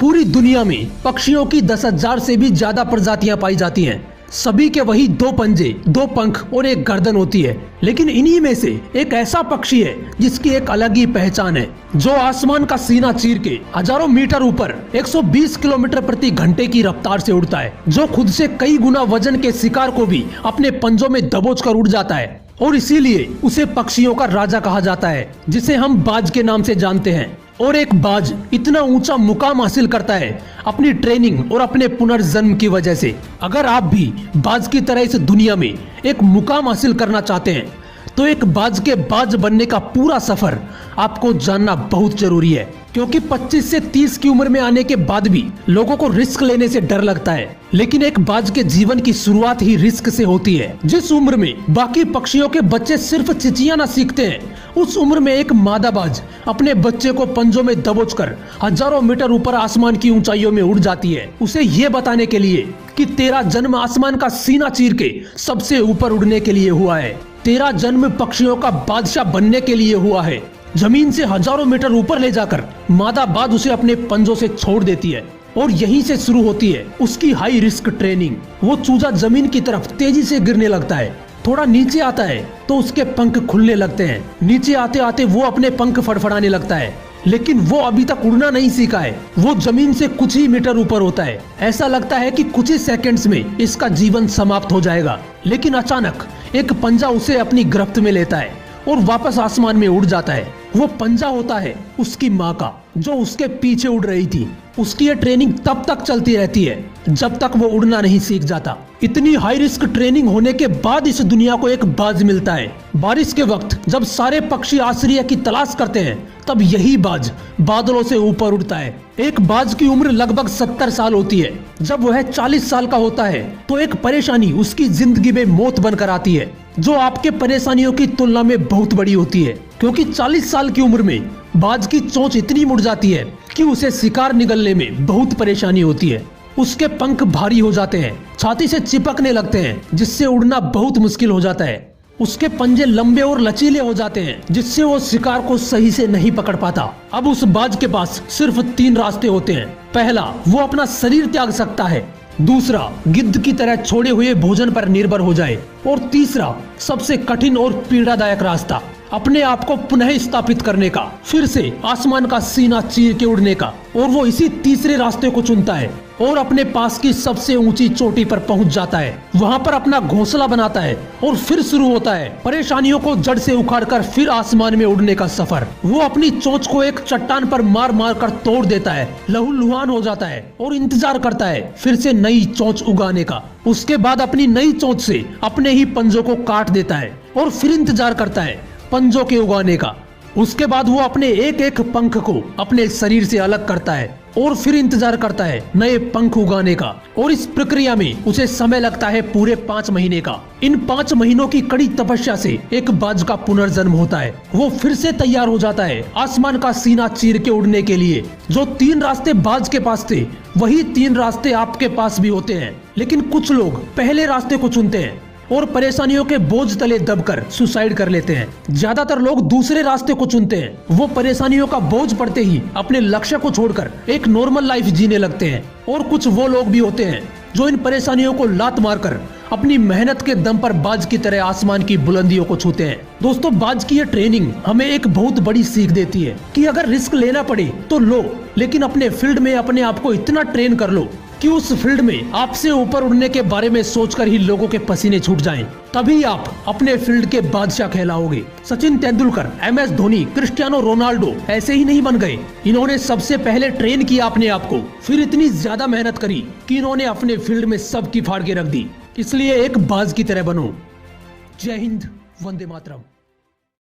पूरी दुनिया में पक्षियों की 10,000 से भी ज्यादा प्रजातियां पाई जाती हैं। सभी के वही 2 पंजे, 2 पंख और एक गर्दन होती है। लेकिन इन्हीं में से एक ऐसा पक्षी है जिसकी एक अलग ही पहचान है, जो आसमान का सीना चीर के हजारों मीटर ऊपर 120 किलोमीटर प्रति घंटे की रफ्तार से उड़ता है, जो खुद से कई गुना वजन के शिकार को भी अपने पंजों में दबोच कर उड़ जाता है। और इसीलिए उसे पक्षियों का राजा कहा जाता है, जिसे हम बाज के नाम से जानते हैं। और एक बाज इतना ऊंचा मुकाम हासिल करता है अपनी ट्रेनिंग और अपने पुनर्जन्म की वजह से। अगर आप भी बाज की तरह इस दुनिया में एक मुकाम हासिल करना चाहते हैं, तो एक बाज के बाज बनने का पूरा सफर आपको जानना बहुत जरूरी है। क्योंकि 25 से 30 की उम्र में आने के बाद भी लोगों को रिस्क लेने से डर लगता है, लेकिन एक बाज के जीवन की शुरुआत ही रिस्क से होती है। जिस उम्र में बाकी पक्षियों के बच्चे सिर्फ चिचियाना सीखते हैं, उस उम्र में एक मादा बाज अपने बच्चे को पंजों में दबोचकर हजारों मीटर ऊपर आसमान की ऊंचाइयों में उड़ जाती है, उसे ये बताने के लिए कि तेरा जन्म आसमान का सीना चीर के सबसे ऊपर उड़ने के लिए हुआ है। तेरा जन्म पक्षियों का बादशाह बनने के लिए हुआ है। जमीन से हजारों मीटर ऊपर ले जाकर मादा बाज उसे अपने पंजों से छोड़ देती है, और यहीं से शुरू होती है उसकी हाई रिस्क ट्रेनिंग। वो चूजा जमीन की तरफ तेजी से गिरने लगता है। थोड़ा नीचे आता है तो उसके पंख खुलने लगते हैं। नीचे आते आते वो अपने पंख फड़फड़ाने लगता है, लेकिन वो अभी तक उड़ना नहीं सीखा है। वो जमीन से कुछ ही मीटर ऊपर होता है। ऐसा लगता है कि कुछ ही सेकंड्स में इसका जीवन समाप्त हो जाएगा, लेकिन अचानक एक पंजा उसे अपनी गिरफ्त में लेता है और वापस आसमान में उड़ जाता है। वो पंजा होता है उसकी माँ का, जो उसके पीछे उड़ रही थी। उसकी ये ट्रेनिंग तब तक चलती रहती है जब तक वो उड़ना नहीं सीख जाता। इतनी हाई रिस्क ट्रेनिंग होने के बाद इस दुनिया को एक बाज मिलता है। बारिश के वक्त जब सारे पक्षी आश्रय की तलाश करते हैं, तब यही बाज बादलों से ऊपर उड़ता है। एक बाज की उम्र लगभग 70 साल होती है। जब वह 40 साल का होता है तो एक परेशानी उसकी जिंदगी में मौत बनकर आती है, जो आपके परेशानियों की तुलना में बहुत बड़ी होती है। क्योंकि 40 साल की उम्र में बाज की चोंच इतनी मुड़ जाती है कि उसे शिकार निगलने में बहुत परेशानी होती है। उसके पंख भारी हो जाते हैं, छाती से चिपकने लगते हैं, जिससे उड़ना बहुत मुश्किल हो जाता है। उसके पंजे लंबे और लचीले हो जाते हैं, जिससे वो शिकार को सही से नहीं पकड़ पाता। अब उस बाज के पास सिर्फ 3 रास्ते होते हैं। पहला, वो अपना शरीर त्याग सकता है। दूसरा, गिद्ध की तरह छोड़े हुए भोजन पर निर्भर हो जाए। और तीसरा, सबसे कठिन और पीड़ादायक रास्ता, अपने आप को पुनः स्थापित करने का, फिर से आसमान का सीना चीर के उड़ने का। और वो इसी तीसरे रास्ते को चुनता है और अपने पास की सबसे ऊंची चोटी पर पहुंच जाता है। वहां पर अपना घोंसला बनाता है और फिर शुरू होता है परेशानियों को जड़ से उखाड़कर फिर आसमान में उड़ने का सफर। वो अपनी चोंच को एक चट्टान पर मार मार कर तोड़ देता है, लहूलुहान हो जाता है और इंतजार करता है फिर से नई चोंच उगाने का। उसके बाद अपनी नई चोंच से अपने ही पंजों को काट देता है और फिर इंतजार करता है पंजों के उगाने का। उसके बाद वो अपने एक एक पंख को अपने शरीर से अलग करता है और फिर इंतजार करता है नए पंख उगाने का। और इस प्रक्रिया में उसे समय लगता है पूरे 5 महीने का। इन 5 महीनों की कड़ी तपस्या से एक बाज का पुनर्जन्म होता है। वो फिर से तैयार हो जाता है आसमान का सीना चीर के उड़ने के लिए। जो 3 रास्ते बाज के पास थे, वही 3 रास्ते आपके पास भी होते हैं। लेकिन कुछ लोग पहले रास्ते को चुनते हैं और परेशानियों के बोझ तले दबकर सुसाइड कर लेते हैं। ज्यादातर लोग दूसरे रास्ते को चुनते हैं। वो परेशानियों का बोझ पड़ते ही अपने लक्ष्य को छोड़कर एक नॉर्मल लाइफ जीने लगते हैं। और कुछ वो लोग भी होते हैं जो इन परेशानियों को लात मारकर अपनी मेहनत के दम पर बाज की तरह आसमान की बुलंदियों को छूते हैं। दोस्तों, बाज की ये ट्रेनिंग हमें एक बहुत बड़ी सीख देती है कि अगर रिस्क लेना पड़े तो लो, लेकिन अपने फील्ड में अपने आप को इतना ट्रेन कर लो कि उस फील्ड में आपसे ऊपर उड़ने के बारे में सोचकर ही लोगों के पसीने छूट जाएं। तभी आप अपने फील्ड के बादशाह कहलाओगे। Sachin Tendulkar, MS Dhoni, Cristiano Ronaldo ऐसे ही नहीं बन गए। इन्होंने सबसे पहले ट्रेन किया अपने आप को, फिर इतनी ज्यादा मेहनत करी कि इन्होंने अपने फील्ड में सबकी फाड़ के रख दी। इसलिए एक बाज की तरह बनो। जय हिंद, वंदे मातरम।